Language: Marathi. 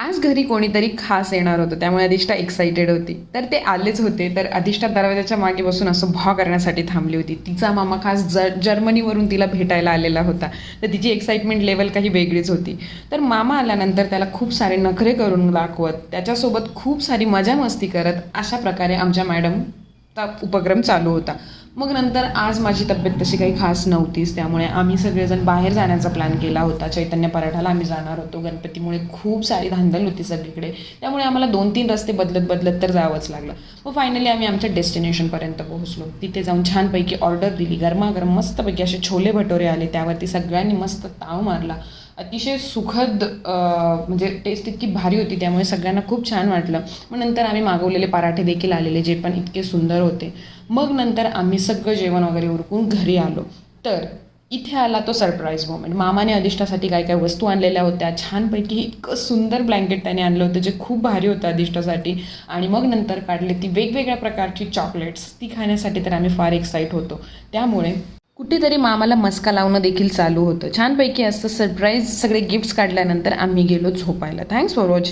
आज घरी कोणीतरी खास येणार होतं, त्यामुळे अधिष्ठा एक्साइटेड होती. तर ते आलेच होते. तर अधिष्ठा दरवाजाच्या मागे बसून असं भॉ करण्यासाठी थांबली होती. तिचा मामा खास जर्मनीवरून तिला भेटायला आलेला होता. तर तिची एक्साइटमेंट लेवल काही वेगळीच होती. तर मामा आल्यानंतर त्याला खूप सारे नखरे करून दाखवत, त्याच्यासोबत खूप सारी मजा मस्ती करत, अशा प्रकारे आमच्या मॅडमचा उपक्रम चालू होता. मग नंतर आज माझी तब्येत तशी काही खास नव्हतीच, त्यामुळे आम्ही सगळेजण बाहेर जाण्याचा प्लॅन केला होता. चैतन्य पराठाला आम्ही जाणार होतो. गणपतीमुळे खूप सारी धांदल होती सगळीकडे, त्यामुळे आम्हाला 2-3 रस्ते बदलत तर जावंच लागलं. मग फायनली आम्ही आमच्या डेस्टिनेशनपर्यंत पोहोचलो. तिथे जाऊन छानपैकी ऑर्डर दिली. गरमागरम मस्तपैकी असे छोले भटोरे आले. त्यावरती सगळ्यांनी मस्त ताव मारला. अतिशय सुखद म्हणजे टेस्ट इतकी भारी होती, त्यामुळे सगळ्यांना खूप छान वाटलं. मग नंतर आम्ही मागवलेले पराठे देखील आलेले, जे पण इतके सुंदर होते. मग नंतर आम्ही सगळं जेवण वगैरे उरकून घरी आलो. तर इथे आला तो सरप्राईज मोमेंट. मामाने अधिष्ठासाठी काय काय वस्तू आणलेल्या होत्या. छानपैकी इतकं सुंदर ब्लँकेट त्याने आणलं होतं, जे खूप भारी होतं अधिष्ठासाठी. आणि मग नंतर काढले ती वेगवेगळ्या प्रकारची चॉकलेट्स. ती खाण्यासाठी तर आम्ही फार एक्साईट होतो. त्यामुळे कुठेतरी मामाला मस्का लावणं देखील चालू होतं. छानपैकी असतं सरप्राईज. सगळे गिफ्ट्स काढल्यानंतर आम्ही गेलो झोपायला. Thanks for watching.